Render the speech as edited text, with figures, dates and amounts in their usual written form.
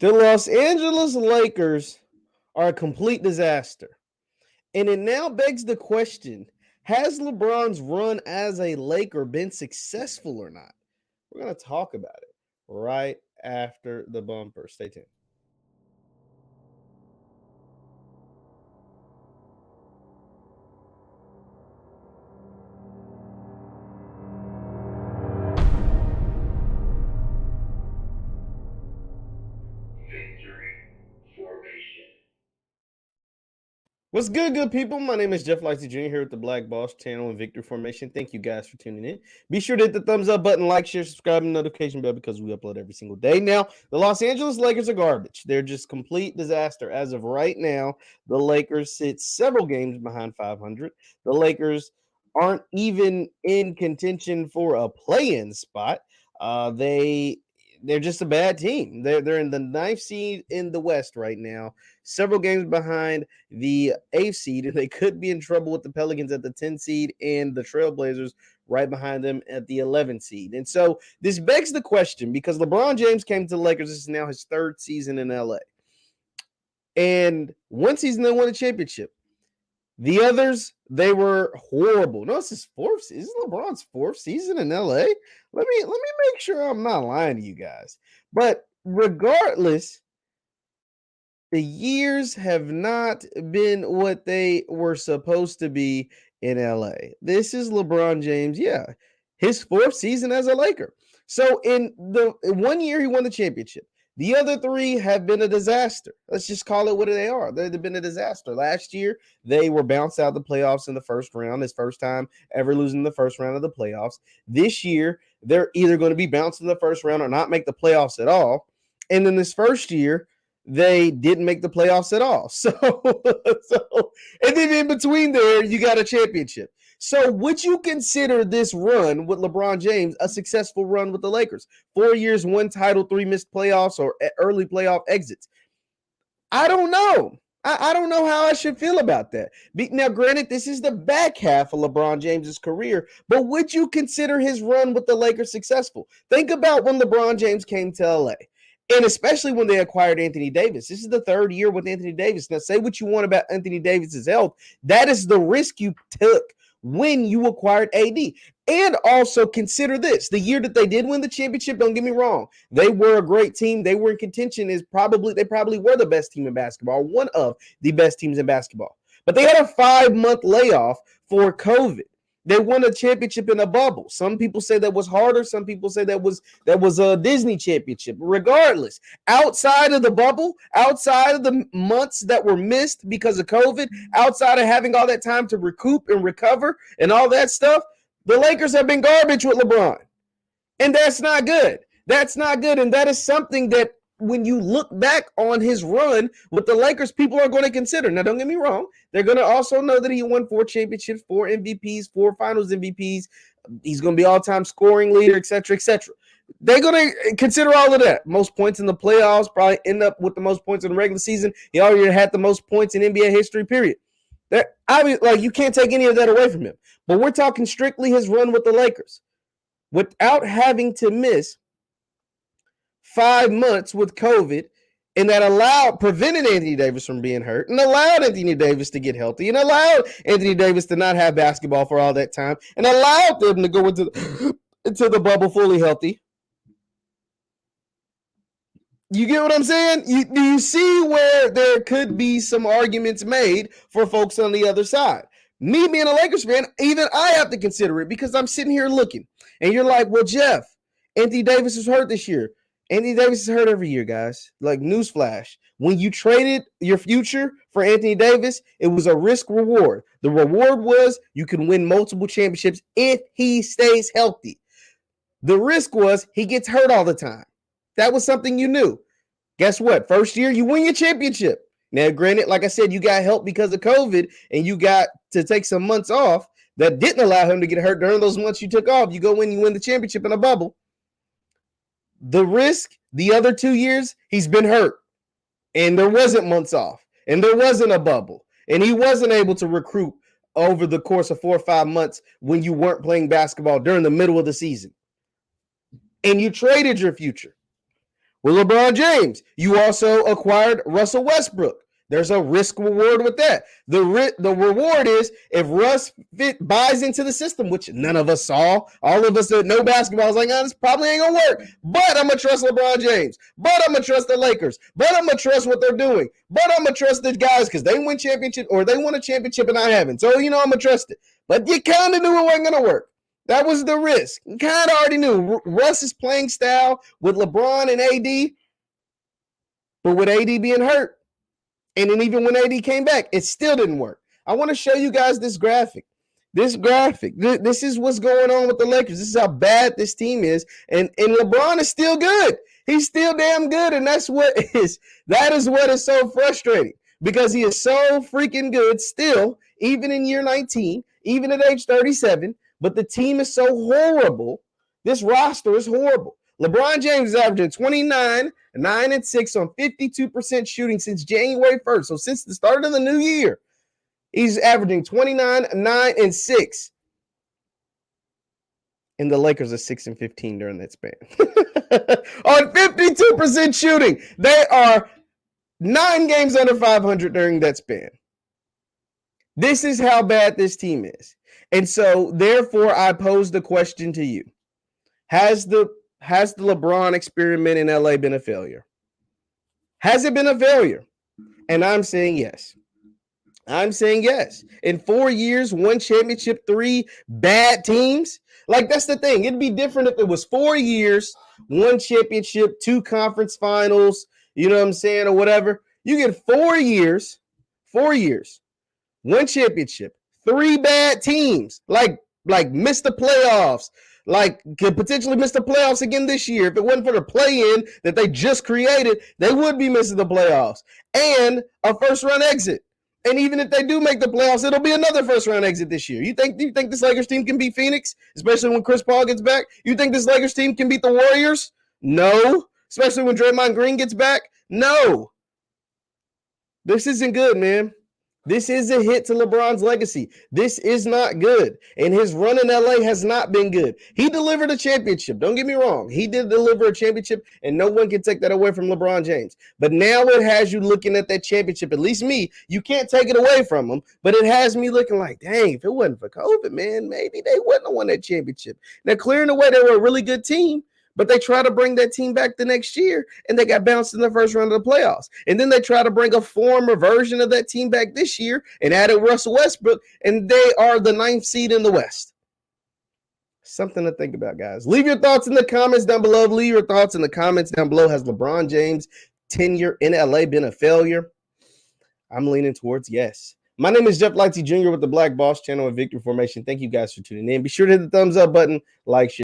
The Los Angeles Lakers are a complete disaster. And it now begs the question, has LeBron's run as a Laker been successful or not? We're going to talk about it right after the bumper. Stay tuned. What's good people? My name is JeffLightsyJr here with the Black Boss channel and Victory Formation. Thank you guys for tuning in. Be sure to hit the thumbs up button, like, share, subscribe, and notification bell because we upload every single day. Now, the Los Angeles Lakers are garbage. They're just complete disaster. As of right now, the Lakers sit several games behind 500. The Lakers aren't even in contention for a play-in spot. They're just a bad team. They're in the 9th seed in the West right now, several games behind the 8th seed, and they could be in trouble with the Pelicans at the 10th seed and the Trailblazers right behind them at the 11th seed. And so this begs the question, because LeBron James came to the Lakers. This is now his 3rd season in LA. And one season they won a championship. The others, they were horrible. No, this is 4th. This is LeBron's 4th season in LA. Let me make sure I'm not lying to you guys. But regardless, the years have not been what they were supposed to be in LA. This is LeBron James, his 4th season as a Laker. So in the 1 year he won the championship. The other 3 have been a disaster. Let's just call it what they are. They've been a disaster. Last year, they were bounced out of the playoffs in the first round. His first time ever losing the first round of the playoffs. This year, they're either going to be bounced in the first round or not make the playoffs at all. And then this first year, they didn't make the playoffs at all. So and then in between there, you got a championship. So would you consider this run with LeBron James a successful run with the Lakers? 4 years, 1 title, 3 missed playoffs or early playoff exits. I don't know. I don't know how I should feel about that. Now, granted, this is the back half of LeBron James's career, but would you consider his run with the Lakers successful? Think about when LeBron James came to LA. And especially when they acquired Anthony Davis. This is the 3rd year with Anthony Davis. Now, say what you want about Anthony Davis's health. That is the risk you took when you acquired AD. And also consider this. The year that they did win the championship, don't get me wrong, they were a great team. They were in contention. They probably were the best team in basketball, one of the best teams in basketball. But they had a 5-month layoff for COVID. They won a championship in a bubble. Some people say that was harder. Some people say that was a Disney championship. Regardless, outside of the bubble, outside of the months that were missed because of COVID, outside of having all that time to recoup and recover and all that stuff, the Lakers have been garbage with LeBron. And that's not good. That's not good. And that is something that when you look back on his run with the Lakers, people are going to consider. Now, don't get me wrong. They're going to also know that he won 4 championships, 4 MVPs, 4 finals MVPs. He's going to be all-time scoring leader, et cetera, et cetera. They're going to consider all of that. Most points in the playoffs, probably end up with the most points in the regular season. He already had the most points in NBA history, period. You can't take any of that away from him. But we're talking strictly his run with the Lakers. Without having to miss 5 months with COVID, and that prevented Anthony Davis from being hurt and allowed Anthony Davis to get healthy and allowed Anthony Davis to not have basketball for all that time and allowed them to go into the bubble fully healthy. You get what I'm saying? Do you see where there could be some arguments made for folks on the other side? Me being a Lakers fan, even I have to consider it because I'm sitting here looking. And you're like, well, Jeff, Anthony Davis is hurt this year. Anthony Davis is hurt every year, guys. Like, newsflash. When you traded your future for Anthony Davis, it was a risk reward. The reward was you can win multiple championships if he stays healthy. The risk was he gets hurt all the time. That was something you knew. Guess what? First year, you win your championship. Now, granted, like I said, you got help because of COVID, and you got to take some months off that didn't allow him to get hurt during those months you took off. You go in, you win the championship in a bubble. The risk, the other 2 years, he's been hurt. And there wasn't months off. And there wasn't a bubble. And he wasn't able to recruit over the course of 4 or 5 months when you weren't playing basketball during the middle of the season. And you traded your future. With LeBron James, you also acquired Russell Westbrook. There's a risk reward with that. The reward is if Russ buys into the system, which none of us saw. All of us that know basketball was like, oh, this probably ain't gonna work. But I'm gonna trust LeBron James. But I'm gonna trust the Lakers. But I'm gonna trust what they're doing. But I'm gonna trust the guys because they win championship or they won a championship and I haven't. So I'm gonna trust it. But you kind of knew it wasn't gonna work. That was the risk. You kind of already knew Russ's playing style with LeBron and AD, but with AD being hurt. And then even when AD came back, it still didn't work. I want to show you guys this graphic. This is what's going on with the Lakers. This is how bad this team is. And LeBron is still good. He's still damn good. And that is what is so frustrating because he is so freaking good still, even in year 19, even at age 37. But the team is so horrible. This roster is horrible. LeBron James is averaging 29, 9, and 6 on 52% shooting since January 1st. So since the start of the new year, he's averaging 29, 9, and 6. And the Lakers are 6 and 15 during that span. On 52% shooting. They are 9 games under 500 during that span. This is how bad this team is. And so, therefore, I pose the question to you. Has the LeBron experiment in LA been a failure? Has it been a failure? And I'm saying yes. I'm saying yes. In 4 years, 1 championship, 3 bad teams. Like, that's the thing. It'd be different if it was 4 years, 1 championship, 2 conference finals, you know what I'm saying, or whatever. You get 4 years, 1 championship, 3 bad teams, like missed the playoffs, like could potentially miss the playoffs again this year. If it wasn't for the play-in that they just created, they would be missing the playoffs and a first-round exit. And even if they do make the playoffs, it'll be another first-round exit this year. You think this Lakers team can beat Phoenix, especially when Chris Paul gets back? You think this Lakers team can beat the Warriors? No. Especially when Draymond Green gets back? No. This isn't good, man. This is a hit to LeBron's legacy. This is not good. And his run in LA has not been good. He delivered a championship. Don't get me wrong. He did deliver a championship, and no one can take that away from LeBron James. But now it has you looking at that championship, at least me. You can't take it away from him, but it has me looking like, dang, if it wasn't for COVID, man, maybe they wouldn't have won that championship. Now, clearing the way, they were a really good team. But they try to bring that team back the next year, and they got bounced in the first round of the playoffs. And then they try to bring a former version of that team back this year and added Russell Westbrook, and they are the 9th seed in the West. Something to think about, guys. Leave your thoughts in the comments down below. Leave your thoughts in the comments down below. Has LeBron James' tenure in LA been a failure? I'm leaning towards yes. My name is JeffLightsYJr with the Black Boss channel and Victory Formation. Thank you guys for tuning in. Be sure to hit the thumbs up button, like, share.